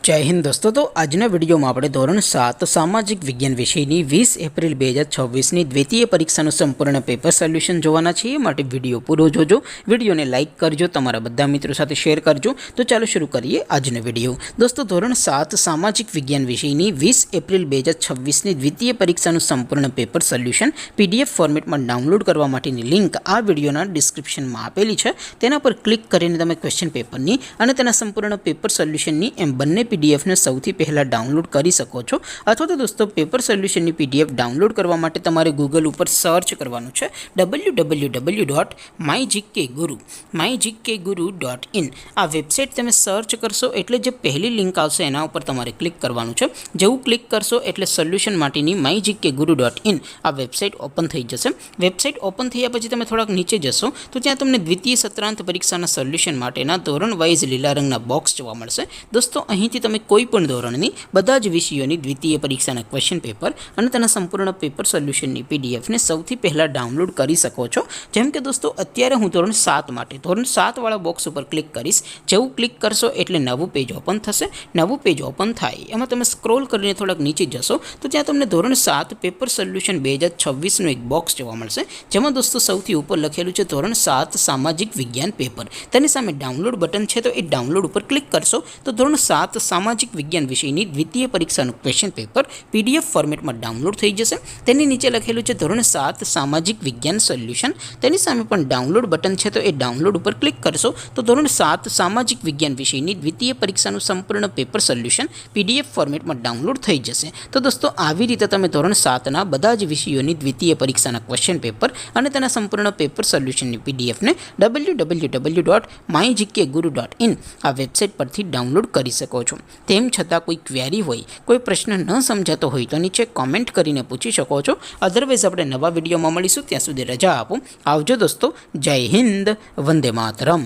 जय हिंद दोस्तों। तो आजना विडियो में આપણે ધોરણ 7 સામાજિક વિજ્ઞાન વિષયની 20 એપ્રિલ 2026 ની દ્વિતીય પરીક્ષાનું સંપૂર્ણ પેપર સોલ્યુશન જોવાના છે। માટે વિડિયો પૂરો જોજો, વિડિયોને લાઈક કરજો, તમારા બધા મિત્રો સાથે શેર કરજો। તો ચાલો શરૂ કરીએ આજનો વિડિયો। દોસ્તો ધોરણ 7 સામાજિક વિજ્ઞાન વિષયની 20 એપ્રિલ 2026 ની દ્વિતીય પરીક્ષાનું સંપૂર્ણ પેપર સોલ્યુશન PDF ફોર્મેટમાં ડાઉનલોડ કરવા માટેની લિંક આ વિડિયોના ડિસ્ક્રિપ્શનમાં આપેલી છે। તેના પર ક્લિક કરીને તમે ક્વેશ્ચન પેપરની અને તેના સંપૂર્ણ પેપર સોલ્યુશનની એમ બંને PDF ने સૌથી પહેલા ડાઉનલોડ કરી શકો છો। અથવા તો દોસ્તો પેપર સોલ્યુશનની PDF ડાઉનલોડ કરવા માટે તમારે ગૂગલ ઉપર સર્ચ કરવાનું છે www.mygkguru.in। આ વેબસાઇટ તમે સર્ચ કરશો એટલે જે પહેલી લિંક આવશે એના ઉપર તમારે ક્લિક કરવાનું છે। જેવું ક્લિક કરશો એટલે સોલ્યુશન માટેની mygkguru.in આ વેબસાઇટ ઓપન થઈ જશે। વેબસાઇટ ઓપન થયા પછી તમે થોડાક નીચે જશો તો ત્યાં તમને દ્વિતીય સત્રાંત પરીક્ષાના સોલ્યુશન માટેના ધોરણ વાઇઝ લીલા રંગના બોક્સ જોવા મળશે। દોસ્તો અહીંથી તમે કોઈપણ ધોરણની બધા જ વિષયોની દ્વિતીય પરીક્ષાના ક્વેશ્ચન પેપર અને તેના સંપૂર્ણ પેપર સોલ્યુશનની PDF ને સૌથી પહેલા ડાઉનલોડ કરી શકો છો। જેમ કે દોસ્તો અત્યારે હું ધોરણ 7 માટે ધોરણ 7 વાળા બોક્સ ઉપર ક્લિક કરીશ। જેવું ક્લિક કરશો એટલે નવું પેજ ઓપન થશે। નવું પેજ ઓપન થાય એમાં તમે સ્ક્રોલ કરીને થોડાક નીચે જશો તો ત્યાં તમને ધોરણ 7 પેપર સોલ્યુશન 2026 નું એક બોક્સ જોવા મળશે। જેમાં દોસ્તો સૌથી ઉપર લખેલું છે ધોરણ 7 સામાજિક વિજ્ઞાન પેપર। તેની સામે ડાઉનલોડ બટન છે, તો એ ડાઉનલોડ ઉપર ક્લિક કરશો તો ધોરણ 7 સામાજિક વિજ્ઞાન વિષયની દ્વિતીય પરીક્ષાનું ક્વેશ્ચન પેપર PDF ફોર્મેટમાં ડાઉનલોડ થઈ જશે। તેની નીચે લખેલું છે ધોરણ 7 સામાજિક વિજ્ઞાન સોલ્યુશન। તેની સામે પણ ડાઉનલોડ બટન છે, તો એ ડાઉનલોડ ઉપર ક્લિક કરશો તો ધોરણ 7 સામાજિક વિજ્ઞાન વિષયની દ્વિતીય પરીક્ષાનું સંપૂર્ણ પેપર સોલ્યુશન PDF ફોર્મેટમાં ડાઉનલોડ થઈ જશે। તો દોસ્તો આવી રીતે તમે ધોરણ 7ના બધા જ વિષયોની દ્વિતીય પરીક્ષાના ક્વેશ્ચન પેપર અને તેના સંપૂર્ણ પેપર સોલ્યુશનની PDF ને www.mygkguru.in આ વેબસાઇટ પરથી ડાઉનલોડ કરી શકો છો। તેમ છતાં કોઈ ક્વેરી હોય, કોઈ પ્રશ્ન ન સમજાતો હોય તો નીચે કોમેન્ટ કરીને પૂછી શકો છો। અધરવાઇઝ આપણે નવા વિડીયોમાં મળીશું, ત્યાં સુધી રજા આપો। આવજો દોસ્તો, જય હિન્દ, વંદે માતરમ।